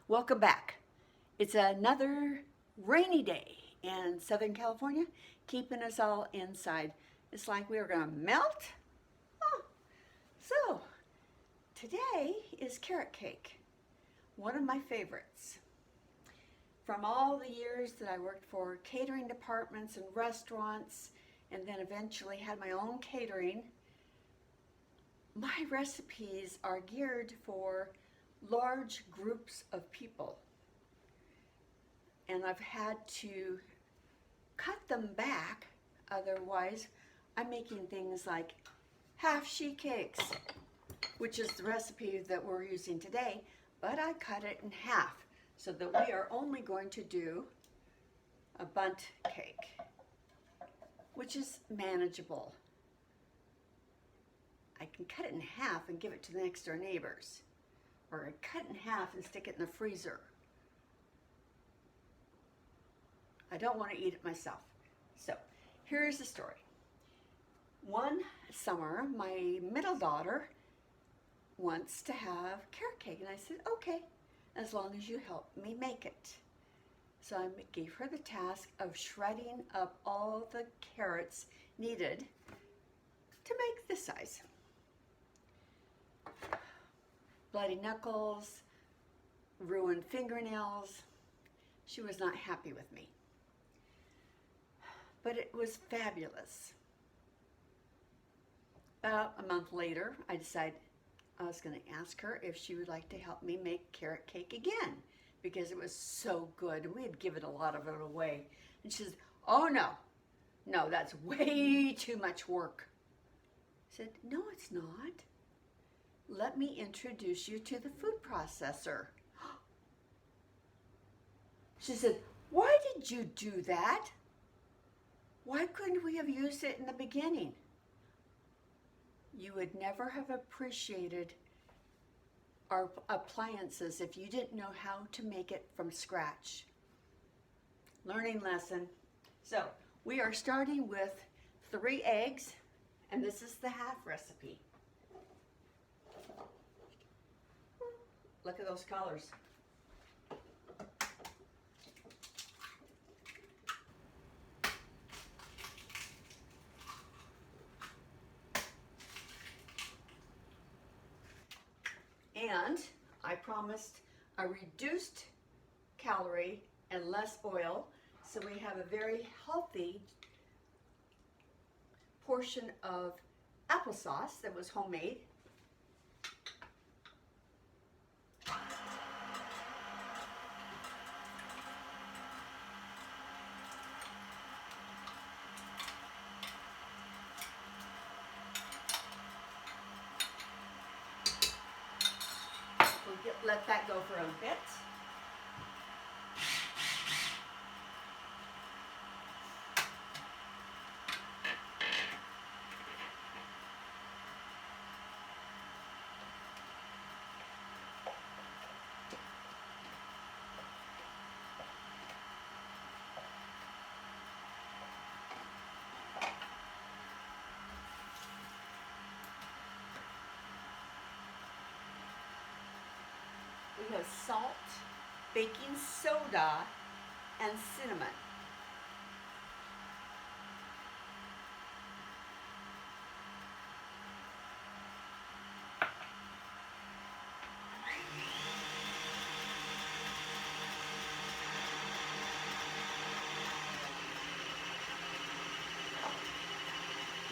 Welcome back. It's another rainy day in Southern California, keeping us all inside. It's like we were going to melt. Oh, so today is carrot cake, one of my favorites. From all the years that I worked for catering departments and restaurants, and then eventually had my own catering, my recipes are geared for large groups of people. And I've had to cut them back, otherwise I'm making things like half sheet cakes, which is the recipe that we're using today, but I cut it in half so that we are only going to do a bundt cake, which is manageable. I can cut it in half and give it to the next door neighbors, or I cut it in half and stick it in the freezer. I don't want to eat it myself. So here's the story. One summer, my middle daughter wants to have carrot cake, and I said, okay, as long as you help me make it. So I gave her the task of shredding up all the carrots needed to make this size. Bloody knuckles, ruined fingernails. She was not happy with me. But it was fabulous. About a month later, I decided I was going to ask her if she would like to help me make carrot cake again, because it was so good. We had given a lot of it away. And she said, oh no, that's way too much work. I said, no, it's not. Let me introduce you to the food processor. She said, why did you do that? Why couldn't we have used it in the beginning? You would never have appreciated our appliances if you didn't know how to make it from scratch. Learning lesson. So we are starting with 3 eggs, and this is the half recipe. Look at those colors. And I promised a reduced calorie and less oil, so we have a very healthy portion of applesauce that was homemade. Let that go for a bit. We have salt, baking soda, and cinnamon.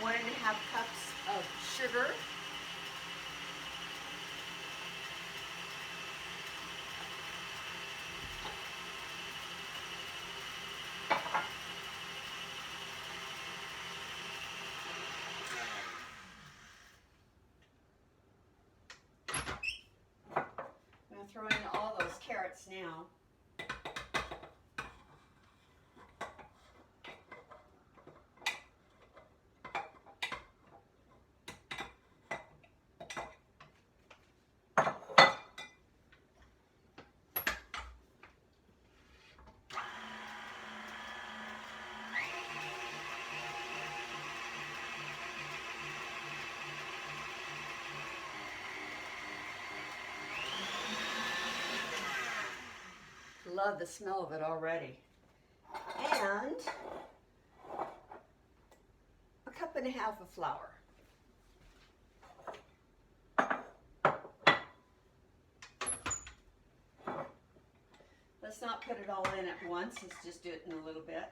One and a half cups of sugar. Throw in all those carrots now. love the smell of it already. And a cup and a half of flour. Let's not put it all in at once. Let's just do it in a little bit.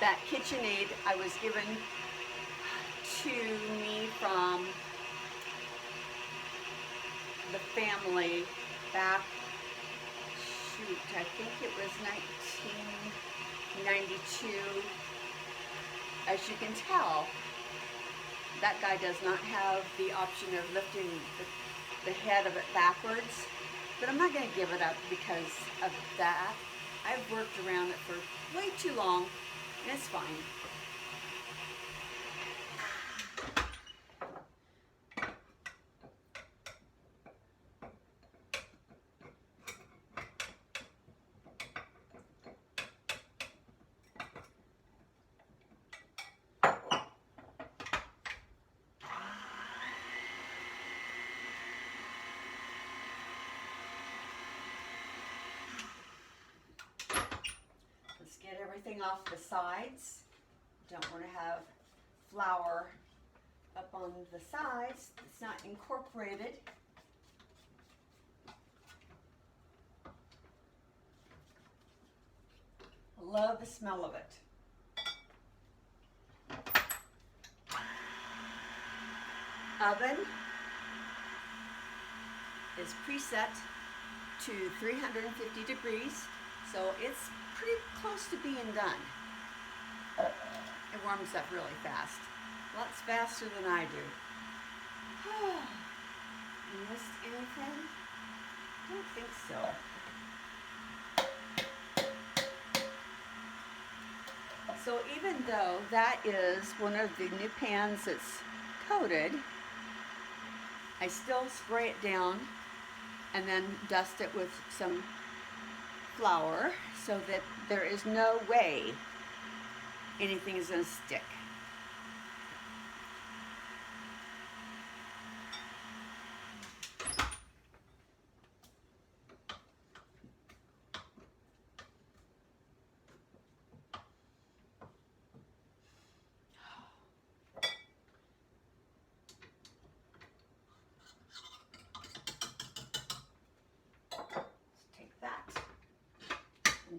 That KitchenAid I was given to me from the family back, shoot, I think it was 1992. As you can tell, that guy does not have the option of lifting the head of it backwards, but I'm not going to give it up because of that. I've worked around it for way too long, and it's fine. Let's get everything off the sides. Don't want to have flour up on the sides. It's not incorporated. I love the smell of it. Oven is preset to 350 degrees, so it's pretty close to being done. It warms up really fast. Lots faster than I do. Missed anything? Don't think so. So even though that is one of the new pans that's coated, I still spray it down and then dust it with some flour so that there is no way anything is going to stick.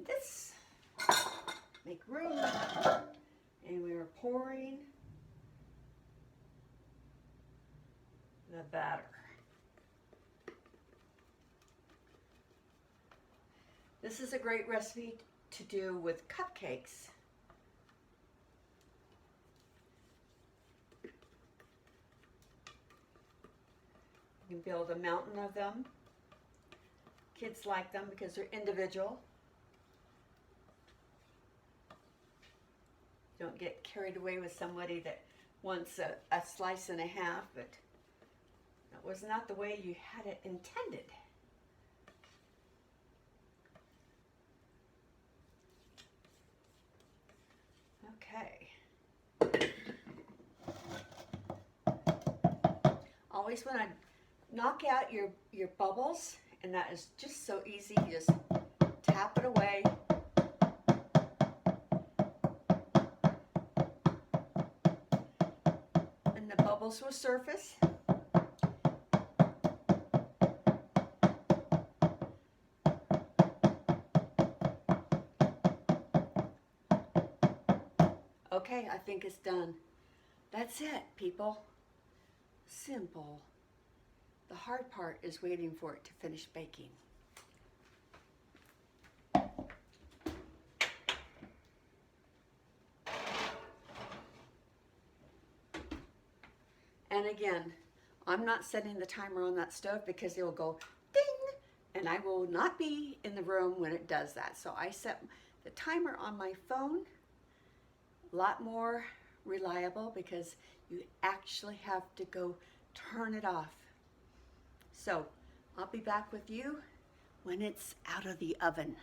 This, make room, and we are pouring the batter. This is a great recipe to do with cupcakes. You can build a mountain of them. Kids like them because they're individual. Don't get carried away with somebody that wants a slice and a half, but that was not the way you had it intended. Okay. Always want to knock out your bubbles, and that is just so easy. You just tap it away. The bubbles will surface. Okay, I think it's done. That's it, people. Simple. The hard part is waiting for it to finish baking. And again, I'm not setting the timer on that stove because it will go ding, and I will not be in the room when it does that. So I set the timer on my phone. A lot more reliable because you actually have to go turn it off. So I'll be back with you when it's out of the oven.